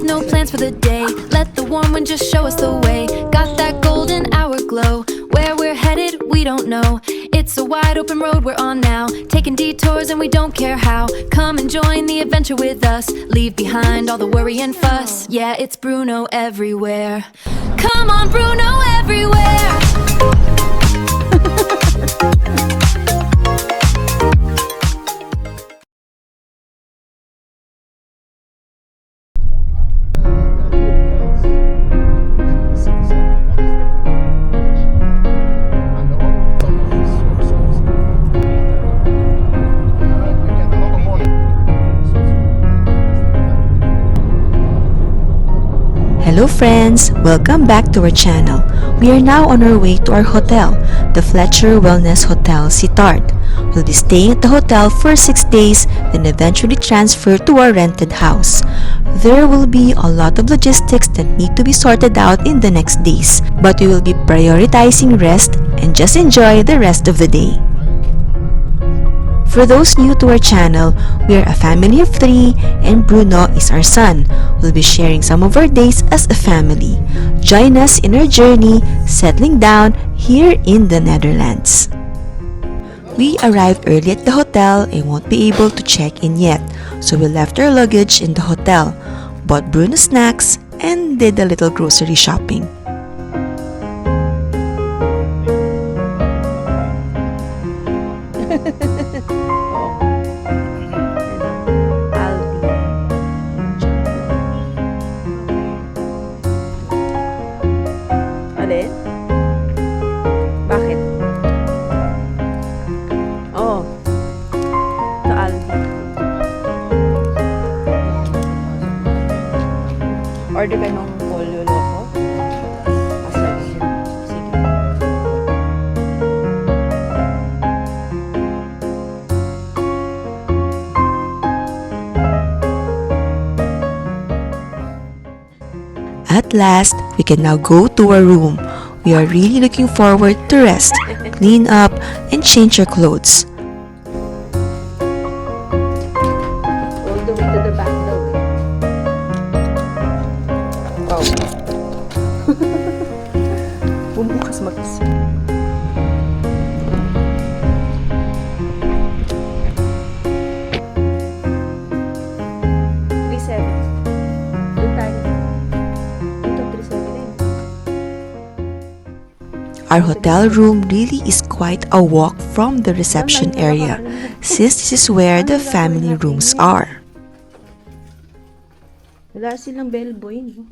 no plans for the day. Let the warm wind just show us the way. Got that golden hour glow. Where we're headed, we don't know. It's a wide open road we're on now. Taking detours and we don't care how. Come and join the adventure with us. Leave behind all the worry and fuss. Yeah, it's Bruno everywhere. Come on, Bruno everywhere. Hello friends! Welcome back to our channel. We are now on our way to our hotel, the Fletcher Wellness Hotel, Sitart. We'll be staying at the hotel for 6 days, then eventually transfer to our rented house. There will be a lot of logistics that need to be sorted out in the next days, but we will be prioritizing rest and just enjoy the rest of the day. For those new to our channel, we are a family of 3 and Bruno is our son. We'll be sharing some of our days as a family. Join us in our journey settling down here in the Netherlands. We arrived early at the hotel and won't be able to check in yet, so we left our luggage in the hotel, bought Bruno snacks, and did a little grocery shopping. Alin? Bakit? Oh. Ito Aldi. Order ka nung polio loco? Sige. At last, we can now go to our room. We are really looking forward to rest, clean up, and change our clothes. All the way to the back daw. Wow. Bumukas mag-isip. Our hotel room really is quite a walk from the reception area, since this is where the family rooms are. Wala silang bellboy, no?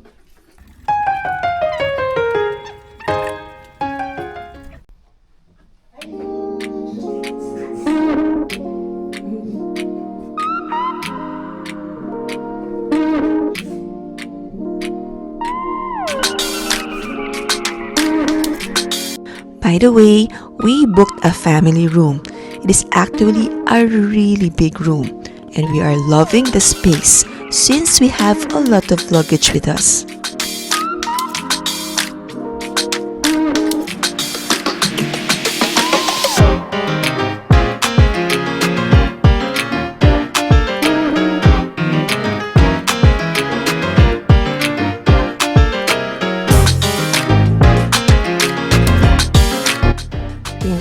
By the way, we booked a family room. It is actually a really big room, and we are loving the space since we have a lot of luggage with us.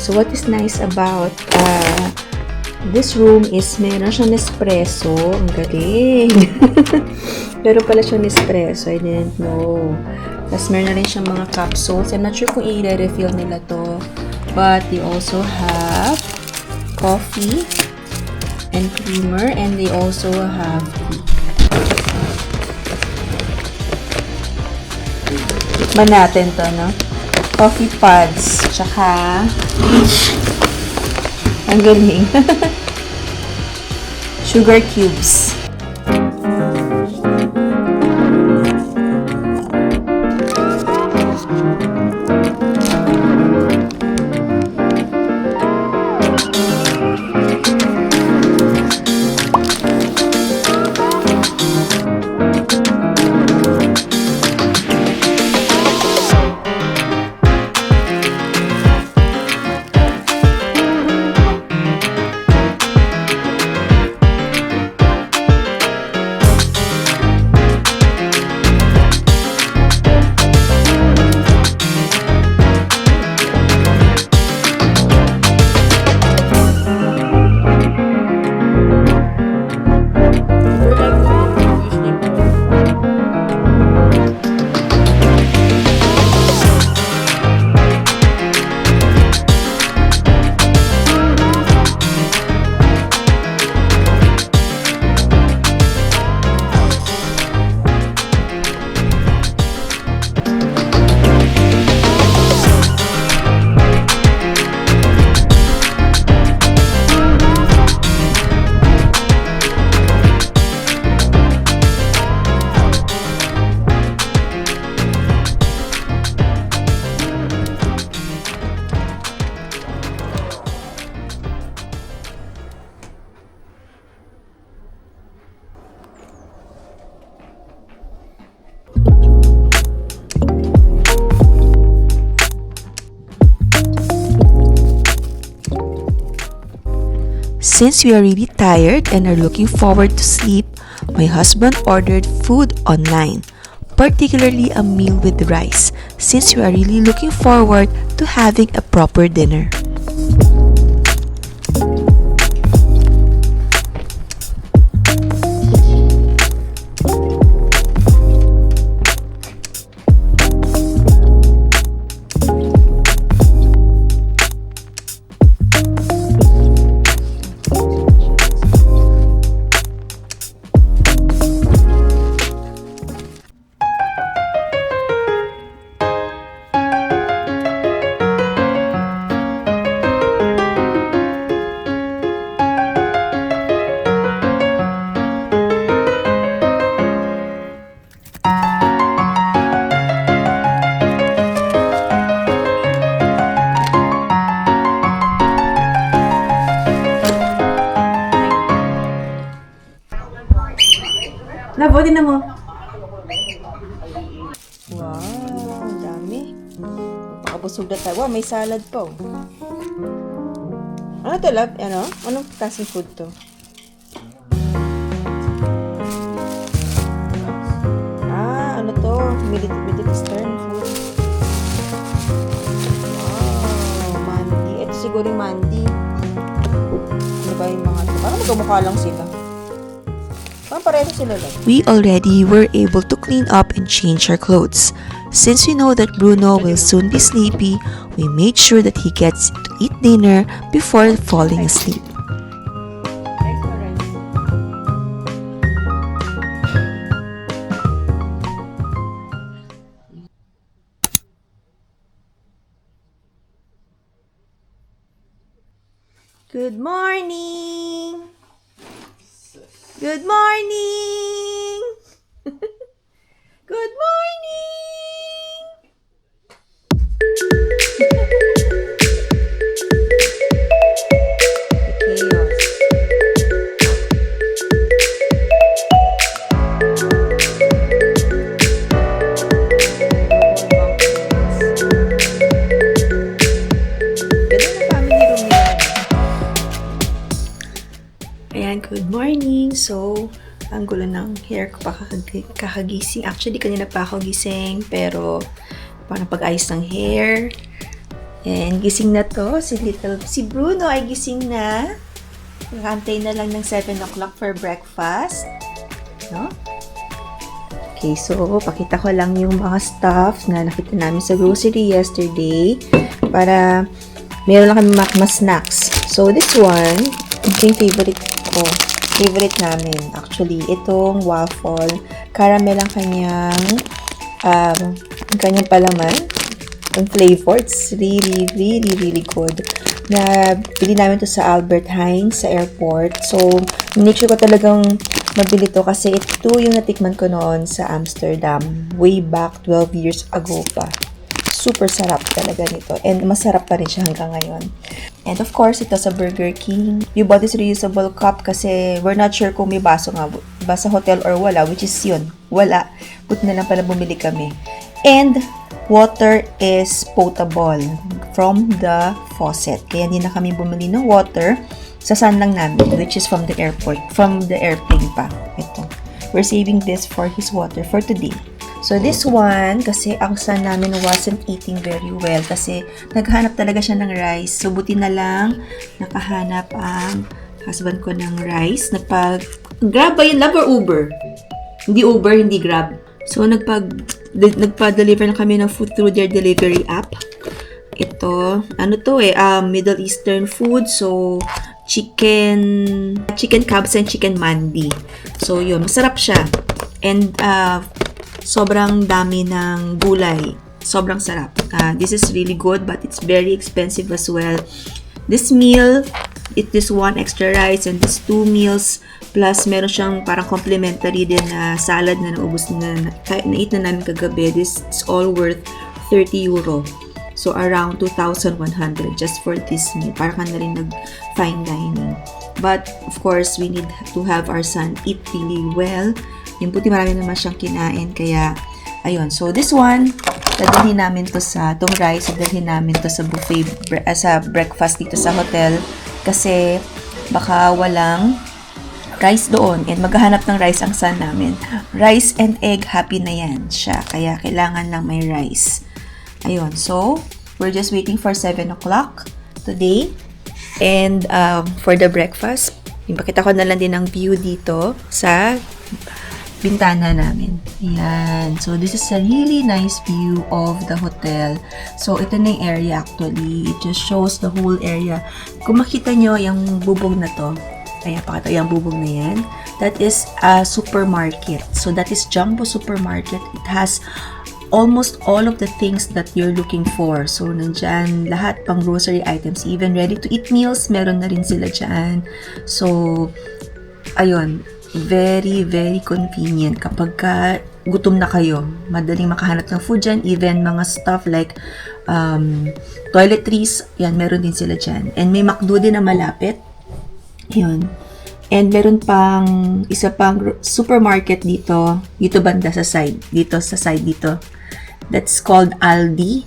So what is nice about this room is meron siyang Nespresso. Ang galing! Meron pala siyang Nespresso. I didn't know. Tapos meron na rin siyang mga capsules. I'm not sure kung i-refill nila to. But they also have coffee and creamer. And they also have tea. Tikman natin to, no? Coffee pods, tsaka ang galing. Sugar cubes. Since we are really tired and are looking forward to sleep, my husband ordered food online, particularly a meal with rice, since we are really looking forward to having a proper dinner. Labo, din na mo. Wow, ang dami. Pakabusog na tayo. Wow, may salad po. Ano to, love? Ano? Anong klaseng food to? Ano to? Middle Eastern food. Wow, mandi. Ito siguro yung mandi. Ano ba yung mga to? Parang magkamukha lang sila. We already were able to clean up and change our clothes. Since we know that Bruno will soon be sleepy, we made sure that he gets to eat dinner before falling asleep. Good morning! Good morning! Good morning! Ayan, good morning. So, ang gulo ng hair ko pa kakagising. Actually, kanina pa ako gising, pero parang pag-ayos ng hair. And gising na to. Si Bruno ay gising na. Nakantay na lang ng 7 o'clock for breakfast. No? Okay, so, pakita ko lang yung mga stuff na nakita namin sa grocery yesterday para meron lang kami mga snacks. So, this one, ito yung favorite namin. Actually, itong waffle, caramel ang kanyang palaman. Ang flavor, it's really, really, really good. Bili namin to sa Albert Heijn sa airport. So, make sure ko talagang mabili to kasi ito yung natikman ko noon sa Amsterdam. Way back 12 years ago pa. Super sarap talaga nito. And masarap pa rin siya hanggang ngayon. And of course, ito sa Burger King. We bought this reusable cup kasi we're not sure kung may baso nga ba sa hotel or wala. Which is yun. Wala. Buti na lang pala bumili kami. And water is potable from the faucet. Kaya hindi na kami bumili ng water. Sasan lang namin. Which is from the airport. From the airplane pa. Ito. We're saving this for his water for today. So, this one, kasi ang son namin wasn't eating very well kasi naghanap talaga siya ng rice. So, buti na lang nakahanap ang husband ko ng rice. Grab ba yun? Love or Uber? Hindi Uber, hindi Grab. So, nagpa-deliver na kami ng food through their delivery app. Ito, Middle Eastern food. So, chicken cubs and chicken mandi. So, yun, masarap siya. And, sobrang dami ng gulay. Sobrang sarap. This is really good but it's very expensive as well. This meal, it is 1 extra rice and this 2 meals plus meron siyang parang complimentary din na salad na naubos na eat na namin kagabi. This is all worth 30 euro. So around 2,100 just for this meal. Para ka na rin nag-fine dining. But of course, we need to have our son eat really well. Yung puti marami naman siyang kinain. Kaya, ayun. So, this one, dadalhin namin to itong rice, dadalhin namin to sa buffet, sa breakfast dito sa hotel. Kasi, baka walang rice doon. And maghahanap ng rice ang son namin. Rice and egg, happy na yan siya. Kaya kailangan lang may rice. Ayun, so, we're just waiting for 7 o'clock today. And for the breakfast, ipakita ko na lang din ang view dito sa bintana namin. Ayan. So, this is a really nice view of the hotel. So, ito na yung area actually. It just shows the whole area. Kung makita nyo yung bubong na to, ayan, pakita yung bubong na yan. That is a supermarket. So, that is Jumbo Supermarket. It has almost all of the things that you're looking for. So, nandyan lahat pang grocery items. Even ready-to-eat meals, meron na rin sila dyan. So, ayun. Very, very convenient kapag gutom na kayo. Madaling makahanap ng food dyan. Even mga stuff like toiletries, yan, meron din sila dyan. And may McDo din na malapit. Yun. And meron pang isa pang supermarket dito banda sa side. Dito sa side dito. That's called Aldi.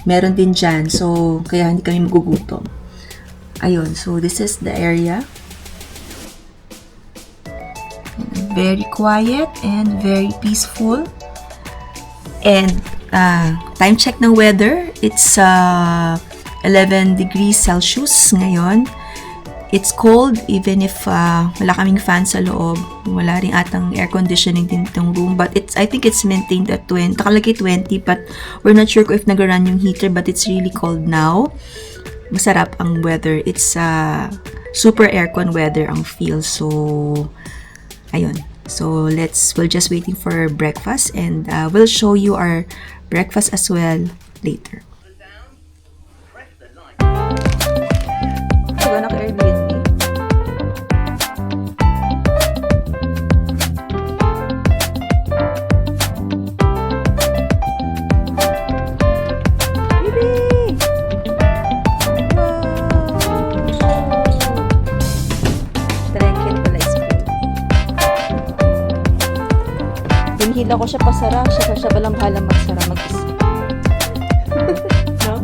Meron din dyan. So, kaya hindi kami magugutom. Ayun. So, this is the area. Very quiet and very peaceful. And time check ng weather, it's 11 degrees Celsius ngayon. It's cold even if wala kaming fan sa loob. Wala rin atang air conditioning din itong room. But I think it's maintained at 20. Nakalagay 20 but we're not sure if nag-run yung heater, but it's really cold now. Masarap ang weather. It's super aircon weather ang feel. So, ayun. So, we're just waiting for breakfast and we'll show you our breakfast as well later. So, naka-Airbnb. Hila ko siya pasara, siya balang bahala magsara mag-isa. No?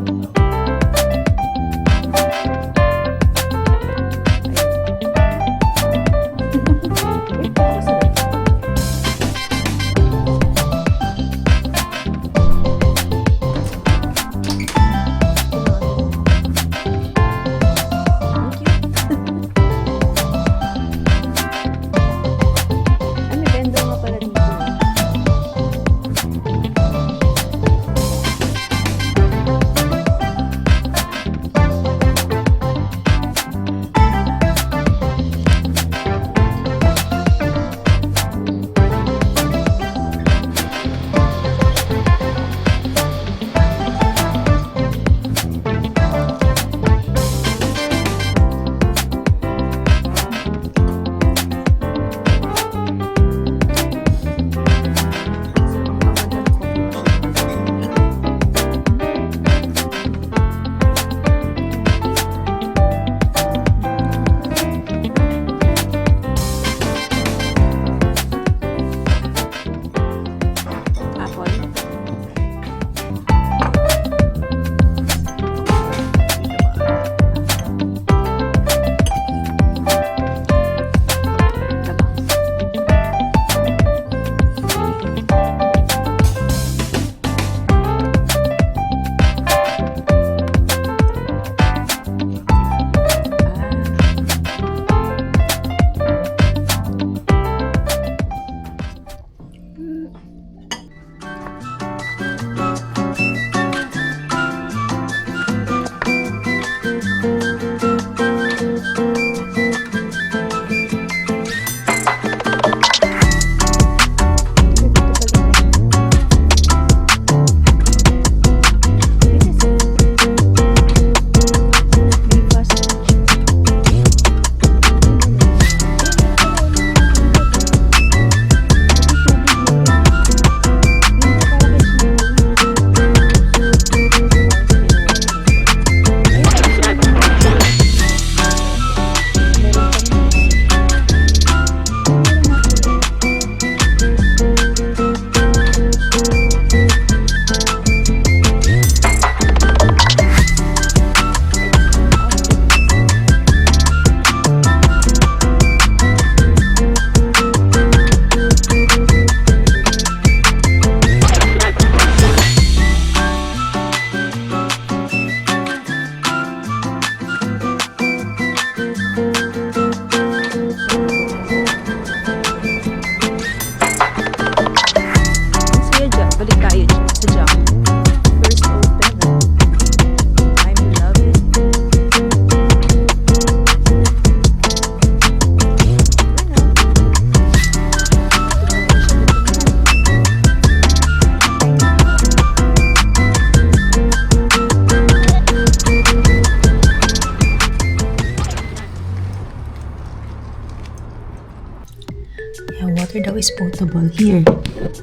Yeah, water daw is potable. Here.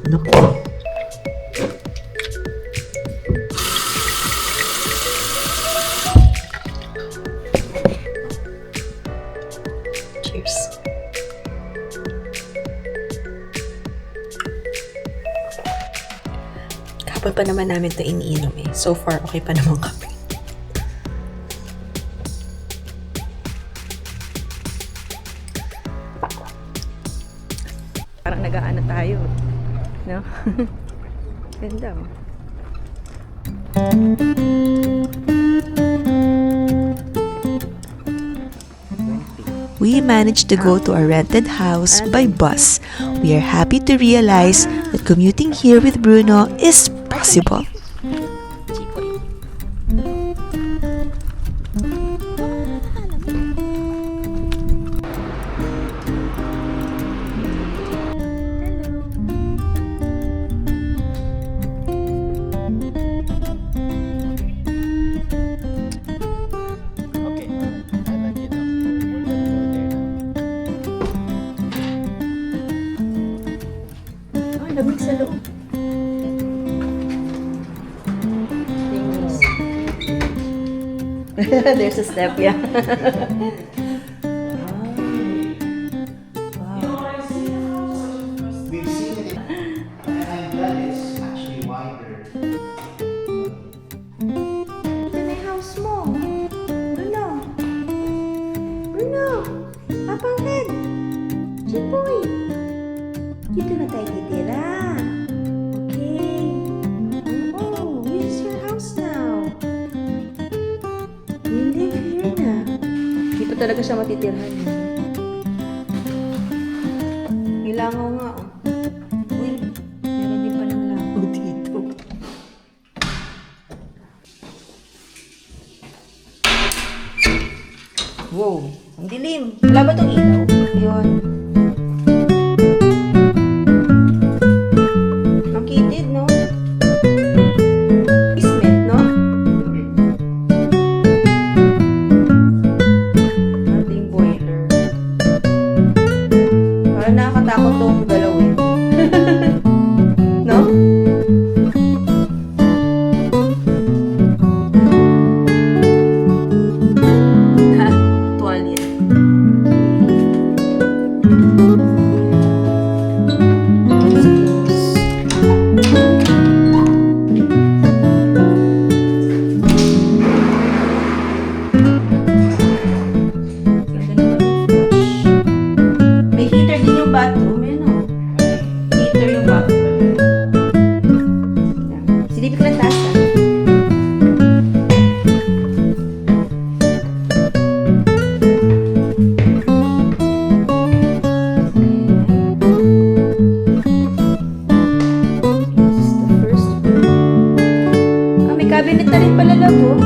Look. Cheers. Kapag pa naman namin ito iniinom eh. So far, okay pa naman kami. Parang nag-aano tayo. No? Ganda oh. We managed to go to a rented house by bus. We are happy to realize that commuting here with Bruno is possible. Lamig sa loob. There's a step, yeah. We've seen it, and I'm glad it's actually wider. Ito na yung house mo. Bruno. Bruno. Apang head. Chipoy. Dito na tayo titira. Okay. Oh, this is your house now. You live here na. Hindi pa talaga siya matitirhan. May langaw nga, oh. Uy, meron din pa ng langaw dito. Wow, ang dilim. Wala ba itong ilaw? Yun. Ang kitid, no? Ismet, no? Ating boiler. Parang nakakatakot tong galawin. No? Ha? Tuwalya. May heater din yung bathroom, yun o. Heater yung bathroom. Silipin ko lang taas ha. This is the first room. Ah, may cabinet na rin pala love oh.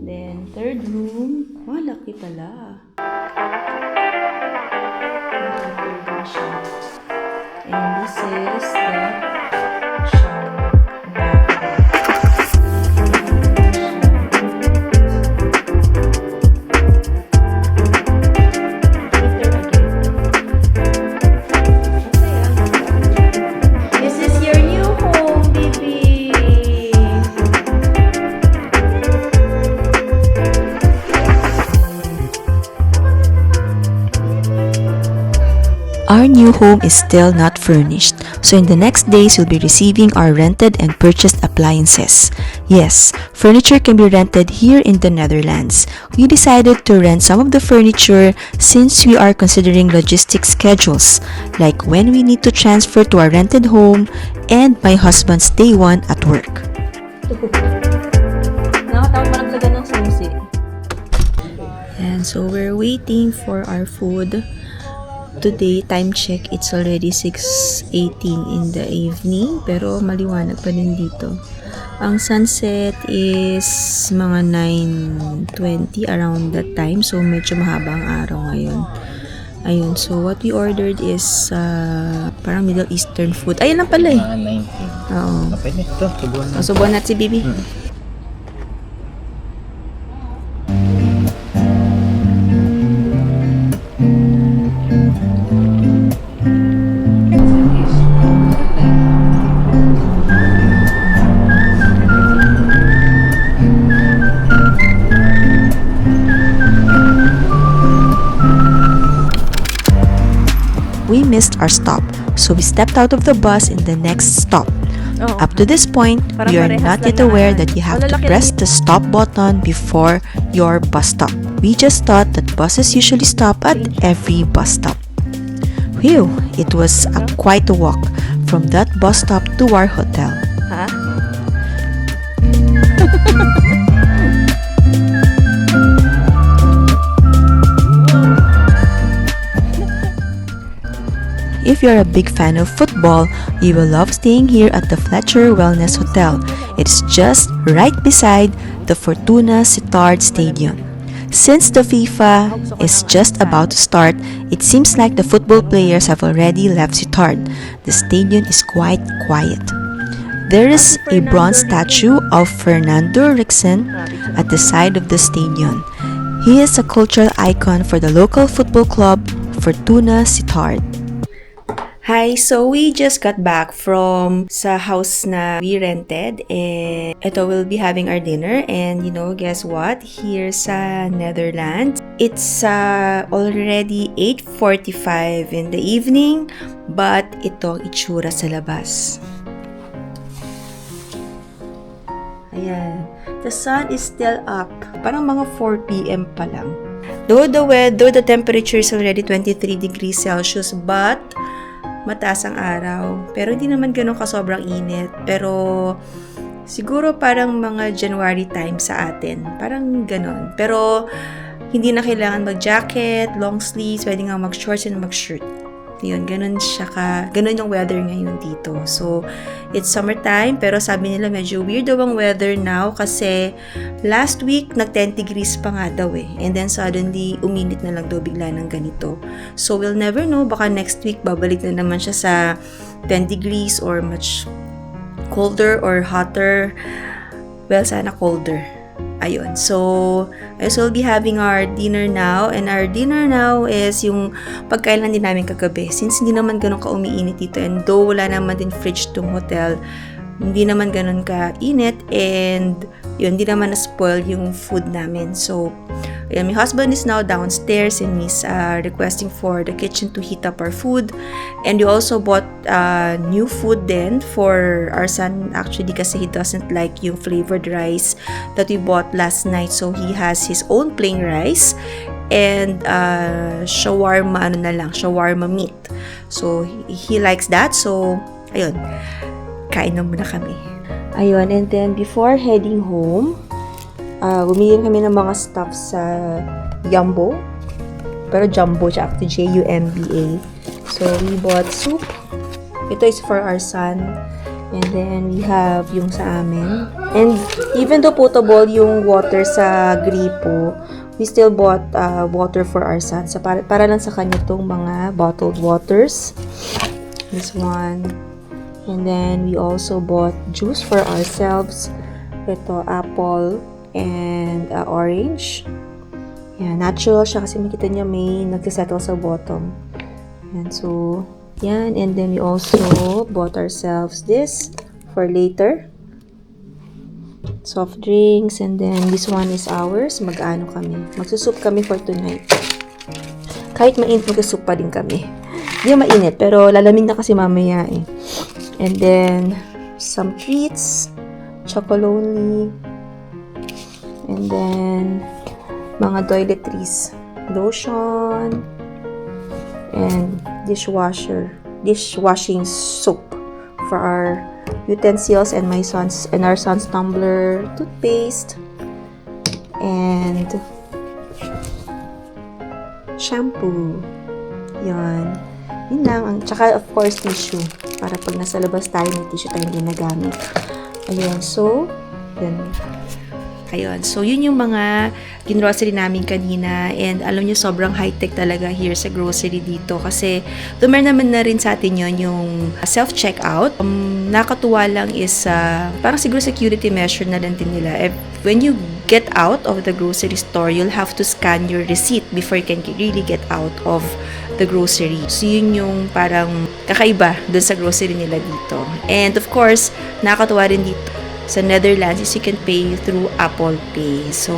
Then, third room. Oh, laki pala. And this is the shower. This is your new home, baby. Our new home is still not furnished, so in the next days we'll be receiving our rented and purchased appliances. Yes, furniture can be rented here in the Netherlands. We decided to rent some of the furniture since we are considering logistic schedules, like when we need to transfer to our rented home and my husband's day one at work. And so we're waiting for our food. Today, time check, it's already 6:18 in the evening, pero maliwanag pa din dito. Ang sunset is mga 9:20 around that time, so medyo mahaba ang araw ngayon. Ayun, so what we ordered is parang Middle Eastern food. Ayun lang pala eh. 19. Oo. Pwede. Ito, subuhan na. Subuhan natin si Bibi. We missed our stop, so we stepped out of the bus in the next stop. Up to this point, we are not yet aware that you have to press the stop button before your bus stop. We just thought that buses usually stop at every bus stop. Phew, it was quite a walk from that bus stop to our hotel. If you're a big fan of football, you will love staying here at the Fletcher Wellness Hotel. It's just right beside the Fortuna Sittard Stadium. Since the FIFA is just about to start, it seems like the football players have already left Sittard. The stadium is quite quiet. There is a bronze statue of Fernando Ricksen at the side of the stadium. He is a cultural icon for the local football club, Fortuna Sittard. Hi, so we just got back from sa house na we rented and ito we'll be having our dinner and guess what? Here sa Netherlands, it's already 8:45 in the evening but ito ang itsura sa labas. Ayan. The sun is still up. Parang mga 4 p.m. pa lang. Though the temperature is already 23 degrees Celsius but mataas ang araw. Pero hindi naman ganun ka sobrang init. Pero siguro parang mga January time sa atin. Parang ganun. Pero hindi na kailangan mag-jacket, long sleeves, pwede nga mag-shorts and mag-shirt. Yun, ganun yung weather ngayon dito. So, it's summertime, pero sabi nila medyo weird daw ang weather now kasi last week, nag 10 degrees pa nga daw eh. And then suddenly, uminit na lang daw bigla ng ganito. So, we'll never know. Baka next week, babalik na naman siya sa 10 degrees or much colder or hotter. Well, sana colder. Ayun. So we'll be having our dinner now. And our dinner now is yung pagkain din namin kagabi. Since hindi naman ganun ka umiinit dito. And though wala naman din fridge tong hotel, hindi naman ganun ka init. And yun, hindi naman na-spoil yung food namin. So, ayan, my husband is now downstairs and he's requesting for the kitchen to heat up our food. And we also bought new food then for our son actually kasi he doesn't like yung flavored rice that we bought last night. So, he has his own plain rice and shawarma meat. So, he likes that. So, ayun, kain na muna kami. Ayun, and then before heading home, bumili kami ng mga stuff sa Jumbo. Pero Jumbo siya, actually Jumba. So, we bought soup. Ito is for our son. And then, we have yung sa amin. And even though potable yung water sa gripo, we still bought water for our son. So, para lang sa kanya itong mga bottled waters. This one. And then, we also bought juice for ourselves. Ito, apple and orange. Yan, natural siya kasi makita niya may nagsisettle sa bottom. Yan, so, yan. And then, we also bought ourselves this for later. Soft drinks. And then, this one is ours. Mag-ano kami. Magsusup kami for tonight. Kahit mainit, magsusup pa din kami. Hindi mainit, pero lalamig na kasi mamaya eh. And then, some treats, chocolonely, and then, mga toiletries, lotion, and dishwashing soap for our utensils and our son's tumbler, toothpaste, and shampoo. Yun. Yun lang. Tsaka, of course, tissue. Para pag nasa labas tayo, may tissue tayong ginagamit. Ayun. So, yun. Ayun. So, yun yung mga ginrocery namin kanina. And alam nyo, sobrang high-tech talaga here sa grocery dito. Kasi, tumer naman na rin sa atin yun, yung self-checkout. Nakatuwa lang is, parang siguro security measure na lang din nila. When you get out of the grocery store, you'll have to scan your receipt before you can really get out of the grocery. So, yun yung parang kakaiba dun sa grocery nila dito. And, of course, nakakatuwa rin dito sa Netherlands is you can pay through Apple Pay. So,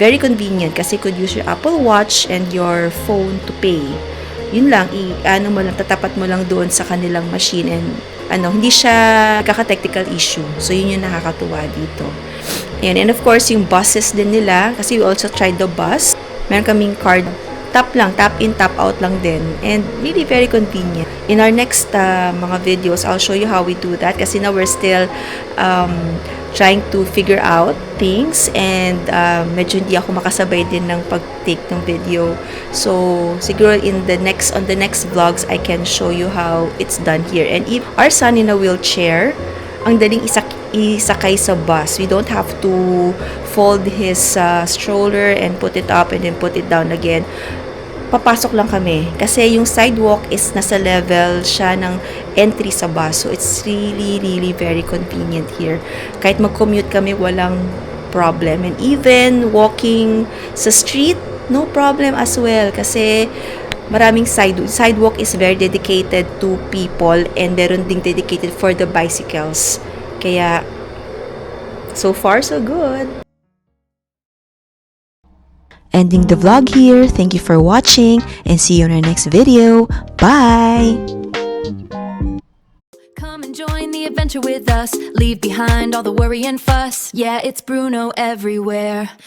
very convenient kasi you could use your Apple Watch and your phone to pay. Yun lang, tatapat mo lang doon sa kanilang machine and hindi siya kaka-technical issue. So, yun yung nakakatuwa dito. And of course, yung buses din nila, kasi we also tried the bus. Meron kaming card, tap in, tap out lang din. And really very convenient. In our next mga videos, I'll show you how we do that. Kasi now we're still trying to figure out things. And medyo hindi ako makasabay din ng pag-take ng video. So, siguro on the next vlogs, I can show you how it's done here. And if our son in a wheelchair, ang daling isakay sa bus. We don't have to fold his stroller and put it up and then put it down again. Papasok lang kami. Kasi yung sidewalk is nasa level siya ng entry sa bus. So, it's really, really very convenient here. Kahit mag-commute kami, walang problem. And even walking sa street, no problem as well. Kasi maraming sidewalk is very dedicated to people and meron ding dedicated for the bicycles. Kaya, so far, so good. Ending the vlog here. Thank you for watching and see you in our next video. Bye! Come and join the adventure with us. Leave behind all the worry and fuss. Yeah, it's Bruno everywhere.